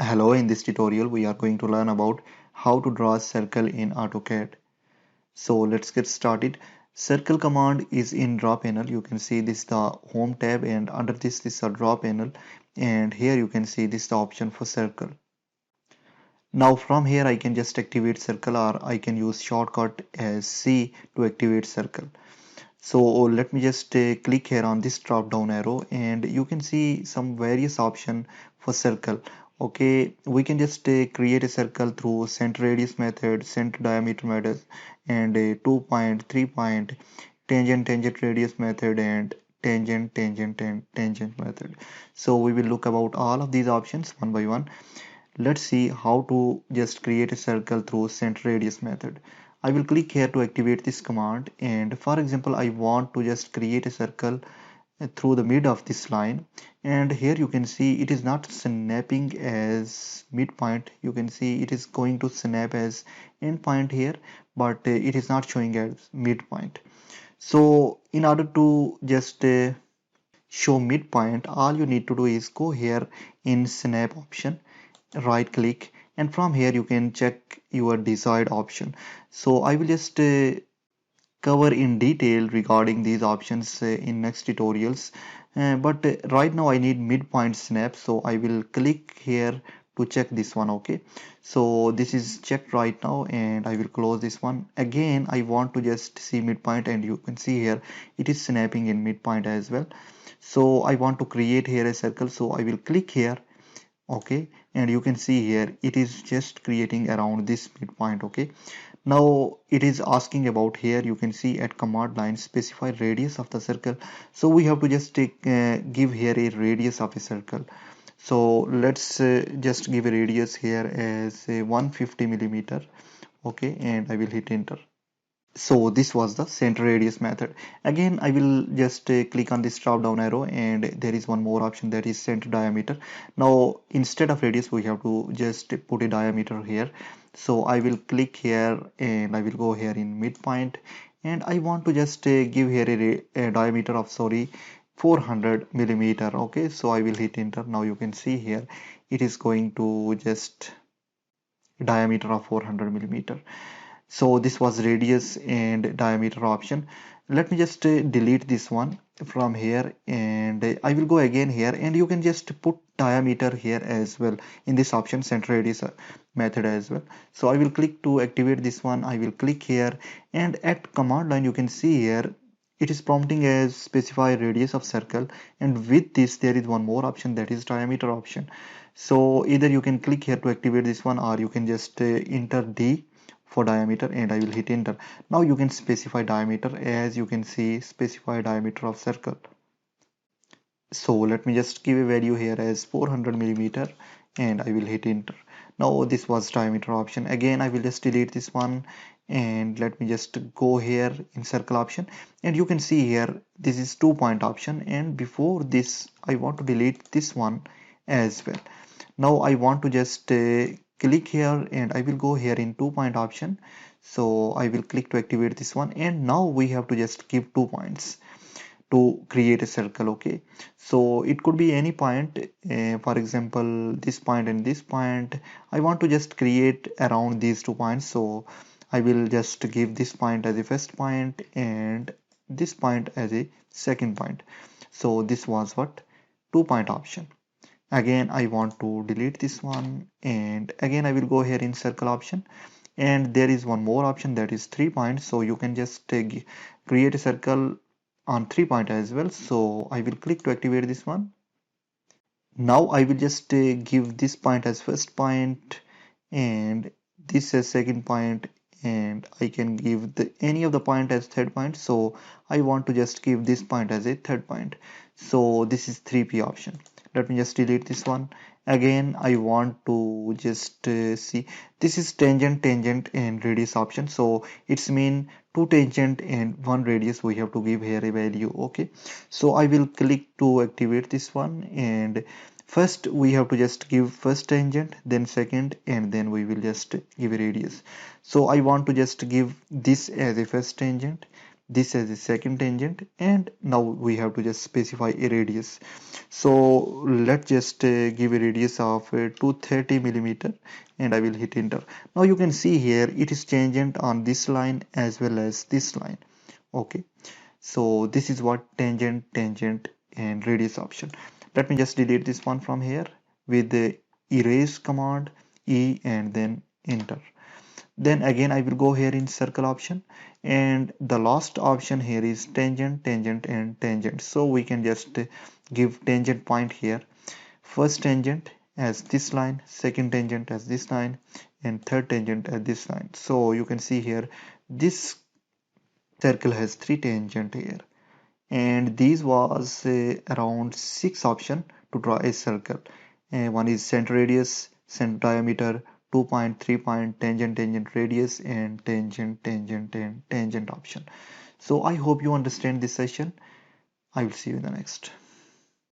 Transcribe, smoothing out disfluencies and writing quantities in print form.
Hello, in this tutorial we are going to learn about how to draw a circle in AutoCAD. So let's get started. Circle command is in draw panel. You can see this the home tab, and under this is a draw panel, and here you can see this the option for circle. Now from here I can just activate circle, or I can use shortcut as C to activate circle. So let me just click here on this drop down arrow, and you can see some various option for circle. Okay, we can just create a circle through center radius method, center diameter method, and a 2 point, 3 point, tangent radius method, and tangent and tangent method. So we will look about all of these options one by one. Let's see how to just create a circle through center radius method. I will click here to activate this command, and for example I want to just create a circle through the mid of this line, and here you can see it is not snapping as midpoint. You can see it is going to snap as end point here, but it is not showing as midpoint. So in order to just show midpoint, all you need to do is go here in snap option, right click, and from here you can check your desired option. So I will just cover in detail regarding these options in next tutorials, but right now I need midpoint snap, so I will click here to check this one. Okay, so this is checked right now, and I will close this one. Again I want to just see midpoint, and you can see here it is snapping in midpoint as well. So I want to create here a circle, so I will click here. Okay, and you can see here it is just creating around this midpoint. Okay, now it is asking about, here you can see at command line specify radius of the circle. So we have to just give here a radius of a circle. So let's just give a radius here as 150 millimeter. Okay, and I will hit enter. So this was the center radius method. Again I will just click on this drop down arrow, and there is one more option, that is center diameter. Now instead of radius we have to just put a diameter here. So I will click here, and I will go here in midpoint, and I want to just give here a diameter of, sorry, 400 millimeter. Okay, so I will hit enter. Now you can see here it is going to just diameter of 400 millimeter. So this was radius and diameter option. Let me just delete this one from here, and I will go again here, and you can just put diameter here as well in this option, center radius method as well. So I will click to activate this one. I will click here, and at command line you can see here it is prompting as specify radius of circle, and with this there is one more option, that is diameter option. So either you can click here to activate this one, or you can just enter D for diameter, and I will hit enter. Now you can specify diameter, as you can see specify diameter of circle. So let me just give a value here as 400 millimeter, and I will hit enter. Now this was diameter option. Again I will just delete this one, and let me just go here in circle option, and you can see here this is 2 point option, and before this I want to delete this one as well. Now I want to just click here, and I will go here in 2 point option. So I will click to activate this one, and now we have to just give 2 points to create a circle. Okay, so it could be any point, for example this point and this point. I want to just create around these 2 points, so I will just give this point as a first point and this point as a second point. So this was what, 2 point option. Again I want to delete this one, and again I will go here in circle option, and there is one more option, that is 3 points. So you can just create a circle on 3 point as well. So I will click to activate this one. Now I will just give this point as first point, and this as second point, and I can give any of the point as third point. So I want to just give this point as a third point. So this is 3p option. Let me just delete this one. Again I want to just see, this is tangent and radius option. So it's mean two tangent and one radius, we have to give here a value. Okay, so I will click to activate this one, and first we have to just give first tangent, then second, and then we will just give a radius. So I want to just give this as a first tangent, this as the second tangent, and now we have to just specify a radius. So let's just give a radius of 230 millimeter, and I will hit enter. Now you can see here it is tangent on this line as well as this line. Okay, so this is what tangent, tangent, and radius option. Let me just delete this one from here with the erase command, E, and then enter. Then again I will go here in circle option, and the last option here is tangent, tangent, and tangent. So we can just give tangent point here. First tangent as this line, second tangent as this line, and third tangent as this line. So you can see here this circle has three tangent here, and these was around six option to draw a circle. One is center radius, center diameter, 2 point, 3 point, tangent, tangent radius, and tangent, tangent, and tangent option. So I hope you understand this session. I will see you in the next.